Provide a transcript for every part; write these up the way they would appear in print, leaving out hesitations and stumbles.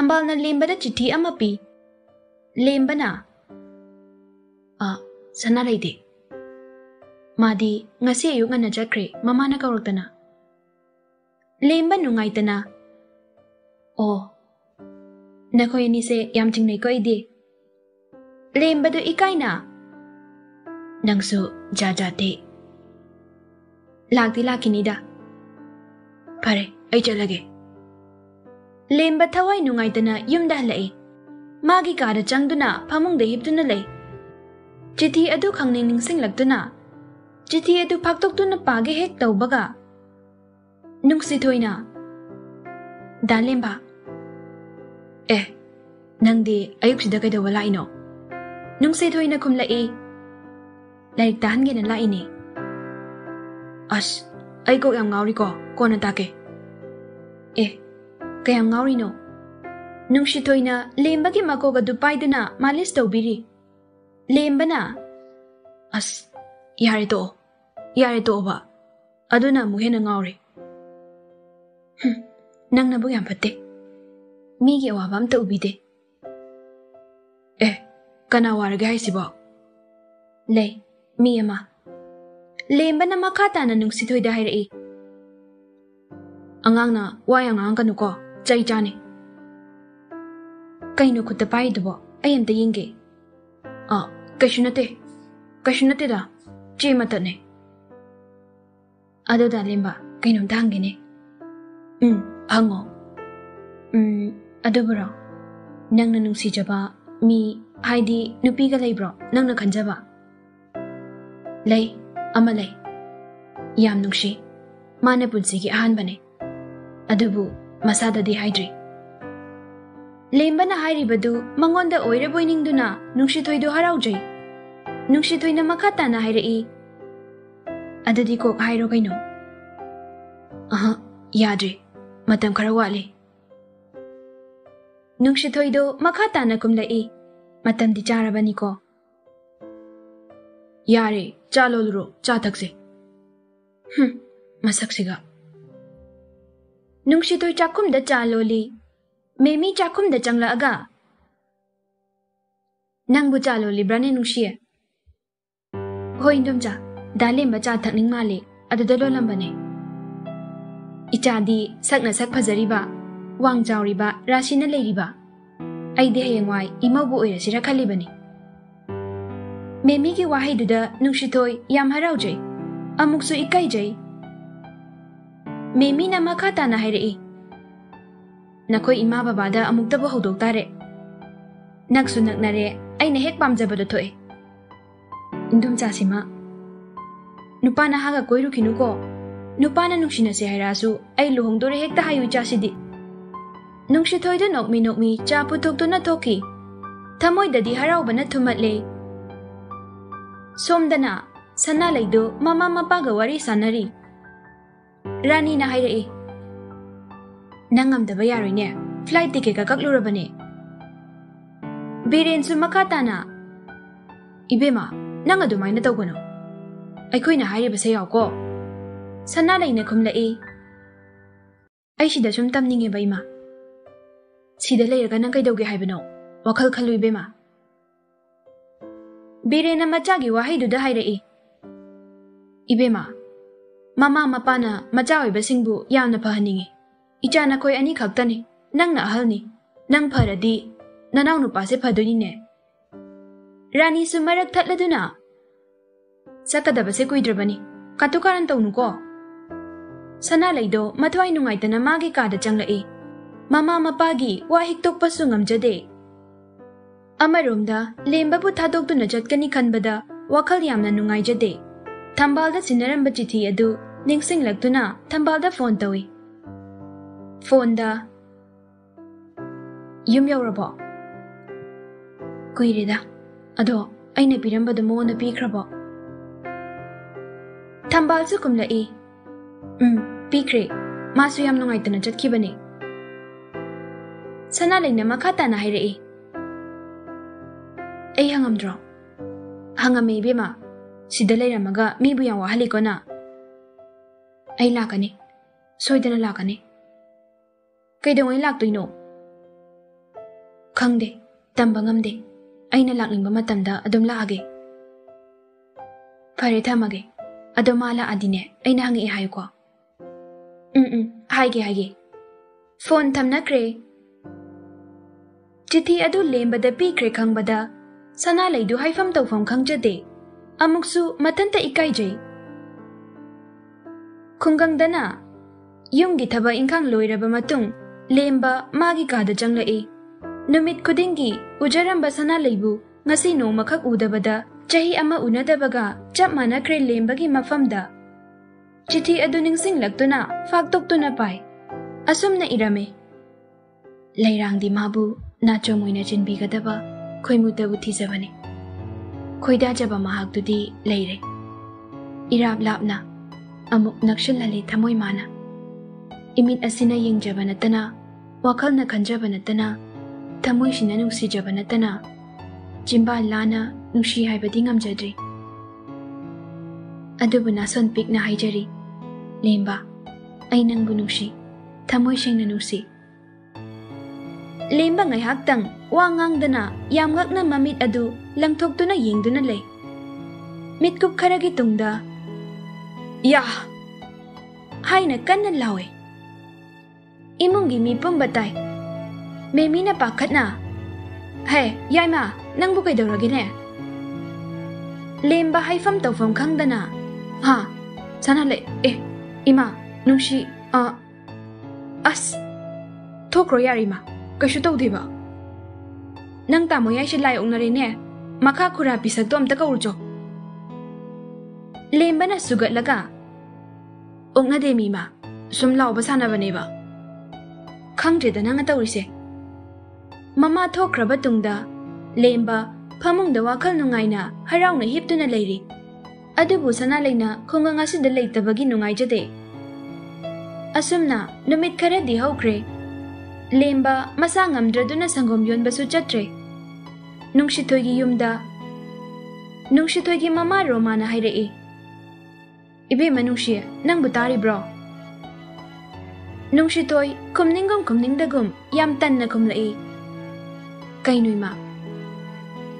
Tambalna lembada chithi ama pi. Lembana. Sanalei de. Madi ngasi ayuk ngana jakre mamana kauraktana. Lemba nungaitana. Oh. Nakoy ni se yam tingnay ko ide. Lemba do ikay na. Nangso jajate. Lagdi lakinida. Pare, ay jalage. Lemba thaway nungaitana yumda halai. Magi kada changduna pamung de hipduna lay. Chithi adu khangning ningsing lagduna. Chithi adu phaktoktuna page hek tawbaga. Nungsi thoina. Dalemba. Nangdi ayuk sida kay dawala ino. Nungsi thoina kumlai. Laik tahan gina la ini. As, ay ko yang ngawri ko na take. Kayang ngawri no. Nungsi thoina lemba ki mako gadupay duna malis daw biri. Lemba na. As, yari to ba. Aduna muhen ang ngawri. Nang nabuyang pati. Migi awabam ta ubide. Kanawaraga hay sibo. Lay, mi ama. Lemba na makata na nung sitoy dahil rai. Angang na wayang ang kanu ko, chay jani. Kay no kutapay dubo, ayam ta yingi. Kashunate da, chay mata ne. Ado da lemba, kay nung dangi ne. Hango. Ado bro, nang nanungsi jaba, mi, haidi, nupiga lay bro, nang nakanjaba. Lay, ama lay. Yam nungsi, mana punsigi ahan bane. Adubu, masada di haidri. Lemba na hairi badu, mangonda oira boining duna, nungsi toy do haraw jay. Nungsi toy na makata na hairai. Adadi ko hairo kayo no. Yadri, matam karawali. Nungsi toy do makata na kumlai. Matam di charabani ko. Yari, chaloluro, chatakse. Masaksiga. Nungsi toy chakum da chaloli. Memi chakum da changla aga. Nang bu chaloli brane nungsi. Hoy indumja, dalim ba chatak ning mali, adadalo lambane. Ichadi, sak na sak pazariba, wang jawriba, rashi na layriba. Ay di hayangway, imaw bu oira sira kalibani. Memi ki wahay duda nungsi toy yam haraw jay. Amukso ikay jay. Memi na makata na hayrai. Nakoy ima babada amuk tabo hodok tare. Nagsunak na re ay nahek pamjabado to eh. Indum chasima. Nupa na haga koy rukinu ko. Nupa na nungsi na si hayrasu ay luhong dore hekta hayu chasidi. Nungsi toy do nokmi cha putok to na toki. Tamoy dadi haraw ba na tumatle. Somdana, Sanalei do mama mapaga wari sanari. Rani na hayrai. Nangam da bayaro niya, flight ticket ka kaklura ba ni? Birin su makata na. Ibema, nanga dumay na tawgo no. Ay ko'y na hayri ba sayaw ko? Sanalei na kumlai. Ay sida sumtam ningi ba ima? Sida layra ka nang kay dawgi hay ba no? Wakhal kaluy bema. Birin na machagi wahay do da hayrai. Ibema, mama mapana machaoy ba singbu yam na pahaningi. Icha na koy ani khaktani, nang na ahal ni, nang paradi, nanaw nupa se padoy ne. Rani sumarak tatlado na. Sakada ba se kuidrabani, katukaran taw nuko. Sanalei do matway nungay ta na magi kada changlai. Mama mapagi wahiktok pasungam jade. Amaromda, lemba bu thadok tu na jatkani khanbada, wakhal yamna nungay jade. Tambalda sinaramba chithi adu, ningsing lagtuna, tambalda phone tawi. Phone da. Yum yaurabo. Kuirida. Ado, ay napirambado mo na pikrabo. Tambal su kumlai. Pikre. Masu yam nungay na jatkibani. Sanalei na makata na hayrai. Ay hangamdro. Hangame bima. Sidalay ramaga mi buyang wahali ko na. Ay lakani. Soy na lakani. Kay daway laktoy no. Khangde, tamba ngamde. Aina lakningba matamda adum laage. Phare thamage. Ado ma laadine aina hangi hayu ko. Haige. Phone thamnakre. Chithi adu lembada pikre khangbada Sanalei du haifam tawfam khangjade. Amuksu matanta ikaijai. Khungangdana yumgi thaba ingkhang loiraba matung lemba magi kada changlai. Numit khudingi ujaramba Sanaleibu ngasi nomakhak udabada chahi ama unadabaga chap manakre lembagi mafamda. Chithi adu ningsinglaktuna faktoktuna pai. Asumna irame. Leirangdi mabu nachomoina chinbigadaba khoimutabu thijabane. Khoidajaba mahaktudi leire. Irab lapna amuk nakshilali thamoi mana. Imit asina yengjaba natana wakhalna khanjaba natana thamoi shina nungsijaba natana jimba lana nungshi haibadi ngamjadri. Adubu nason pikna haijari. Lemba ai nangbu nungshi thamoi shengna nungsi. Lemba ngai haktang wa ngangdana yamgakna mamit adu langthoktuna yengduna lei. Mitkup kharagi tungda ya haina kanna lawe. Imungi mipum batai. Memina pakhatna. Hey, yaima, nangbu kaidawragine. Lemba haifam tawfam khangdana. Ha, Sanalei, ima, nungshi, as. Thokro yarima, kaishu tawdeba. Nang tamo yaishi lai ongnarine, makha khura pisakto amta kaurjo. Lemba na sugat laga. Ongnade mima, sum lauba sanabaneba. Khangdreda nanga tawrise. Mama thokraba tungda lemba phamungda wakhal nungaina harauna hiptuna leiri. Adubu Sanaleina khungang asida leitabagi nungaijade. Asumna numit kharadi hokre. Lemba masa ngamdraduna sangom yonbasu chatre. Nungshithoigi yumda Nungshithoigi mama romana hairei. Ibe manungshi nangbu tari bro. Nungshithoi kumningdagum yam tanna kumlai. Kainui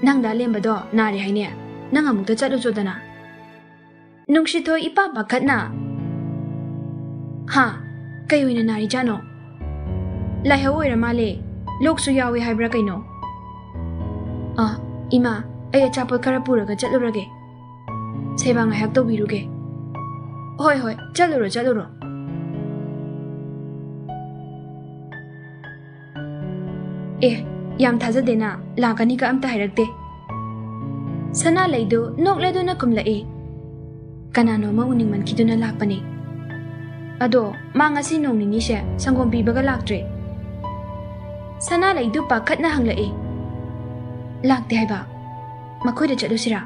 nangda lembado nari haine nangamukta chatujodana. Nungshithoi ipa bakhatna. Ha, kayoina nari jano. Laihawoira male loksu yawe haibra kaino. Ima ay achapot khara puraga chatlurage. Seba ngahak tawbiruge. Hoi chaluro. Yam thajadena lakani ka amta hairakte. Sanaleidu nokleduna kumlai. Kanano ma uningman kiduna lakpani. Ado mangasi nongnini she sangom bibaga laktre. Sanalei du pakhatna hanglai. Lakte haiba. Makhoida chalusira.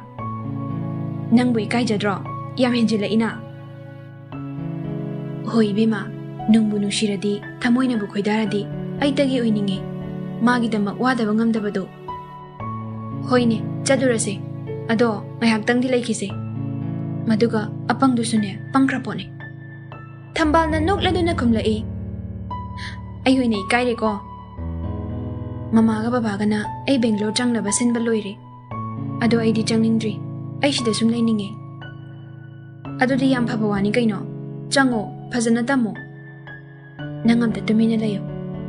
Nangbu ikaijadro yam henjilaina. Hoi bima nungbu nushiradi thamoina bu khoidaradi aitagi oininge. Magidamak wadaba ngamdabado. Hoine chadurase. Ado ngayaktangdi laikise. Maduga apangdusune pangkrapone. Thambalna nokladuna kumlai. Ayoine ikaire ko. Mamaga babagana ay Bangalore changlaba sinba loire. Ado ay di changningdri. Ay shida sumlay ninge. Ado di yam pabawani kaino. Chango phajana tamo. Nangamta tumina layo.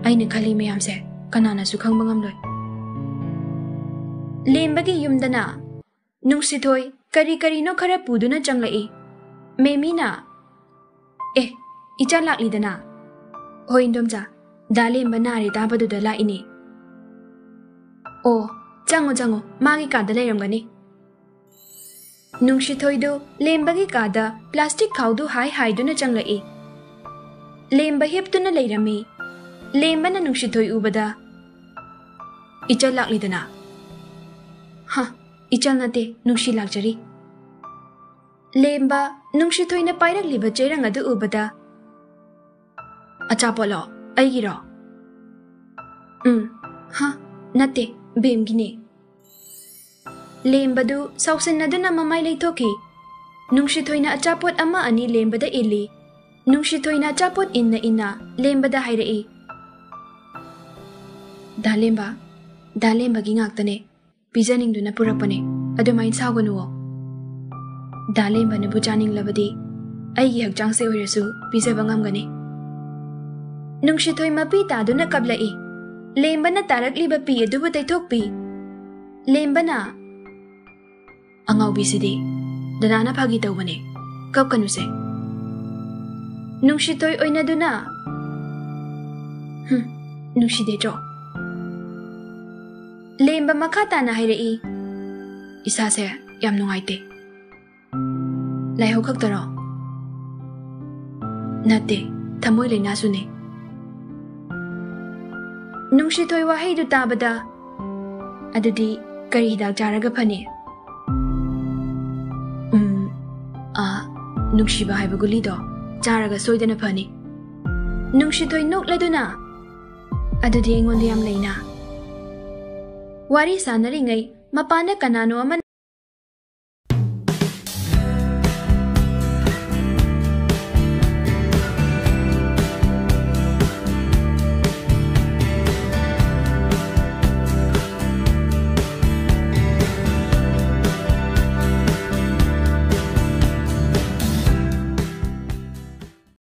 Ay nakhali mayamse. Kanana sukhang bangamloy. Lembagi yumdana nungsithoi kari no khara puduna changlai. Memina icha laklidana. Hoindomja dalemba nari tabaduda laini. Chango magi kada layramgani. Nungsithoidu lembagi kada plastic khaudu hai duna changlai. Lemba heptuna lairami. Lemba na nungsithoi ubada. Ichal laklidana. Ha, ichal nate nungsi lakjari. Lemba nungsithoi na pairak liba cherang adu ubada. Achapolo, aigiro. Ha, nate bemgine. Lembadu sausin na duna mamay laytoki. Nungsithoi na achapot ama ani lembada ili. Nungsithoi na achapot inna lembada hayrai. Dalemba, ꯗꯥꯂꯦꯝꯕꯒꯤ ꯉꯥꯛꯇꯅꯦ ꯄꯤꯖꯅꯤꯡꯗꯨꯅ ꯄꯨꯔꯛꯄꯅꯦ ꯑꯗꯨꯃꯥꯏꯅ ꯁꯥꯎꯒꯅꯨꯋꯣ ꯗꯥꯂꯦꯝꯕꯅꯕꯨ ꯆꯥꯅꯤꯡꯂꯕꯗꯤ ꯑꯩꯒꯤ ꯍꯛꯆꯥꯡꯁꯦ ꯑꯣꯏꯔꯁꯨ ꯄꯤꯖꯕ ꯉꯝꯒꯅꯤ ꯅꯨꯡꯁꯤꯊꯣꯏ ꯃꯄꯤ ꯇꯥꯗꯨꯅ ꯀꯞꯂꯛꯏ ꯂꯦꯝꯕꯅ ꯇꯥꯔꯛꯂꯤꯕ ꯄꯤ ꯑꯗꯨꯕꯨ ꯇꯩꯊꯣꯛꯄꯤ ꯂꯦꯝꯕꯅ ꯑꯉꯥꯎꯕꯤꯁꯤꯗꯤ ꯗꯗꯥꯅ ꯐꯥꯒꯤ ꯇꯧꯕꯅꯦ ꯀꯞꯀꯅꯨꯁꯦ ꯅꯨꯡꯁꯤꯊꯣꯏ ꯑꯣꯏꯅꯗꯨꯅ ꯅꯨꯡꯁꯤꯗꯦꯗ꯭ꯔꯣ ꯂꯦꯝꯕ ꯃꯈꯥ ꯇꯥꯅ ꯍꯥꯏꯔꯛꯏ ꯏꯁꯥꯁꯦ ꯌꯥꯝ ꯅꯨꯡꯉꯥꯏꯇꯦ ꯂꯥꯏꯍꯧ ꯈꯛꯇꯔꯣ ꯅꯠꯇꯦ ꯊꯃꯣꯏ ꯂꯩꯅꯥꯁꯨꯅꯦ ꯅꯨꯡꯁꯤꯊꯣꯏ ꯋꯥꯍꯩꯗꯨ ꯇꯥꯕꯗ ꯑꯗꯨꯗꯤ ꯀꯔꯤ ꯍꯤꯗꯥꯛ ꯆꯥꯔꯒ ꯐꯅꯤ ꯅꯨꯡꯁꯤꯕ ꯍꯥꯏꯕ ꯒꯨꯂꯤꯗꯣ ꯆꯥꯔꯒ ꯁꯣꯏꯗꯅ ꯐꯅꯤ ꯅꯨꯡꯁꯤꯊꯣꯏ ꯅꯣꯛꯂꯗꯨꯅ ꯑꯗꯨꯗꯤ ꯑꯩꯉꯣꯟꯗ ꯌꯥꯝ ꯂꯩꯅ ꯋꯥꯔꯤ ꯁꯥꯟꯅꯔꯤꯉꯩ ꯃꯄꯥꯟꯗ ꯀꯅꯥꯅꯣ ꯑꯃ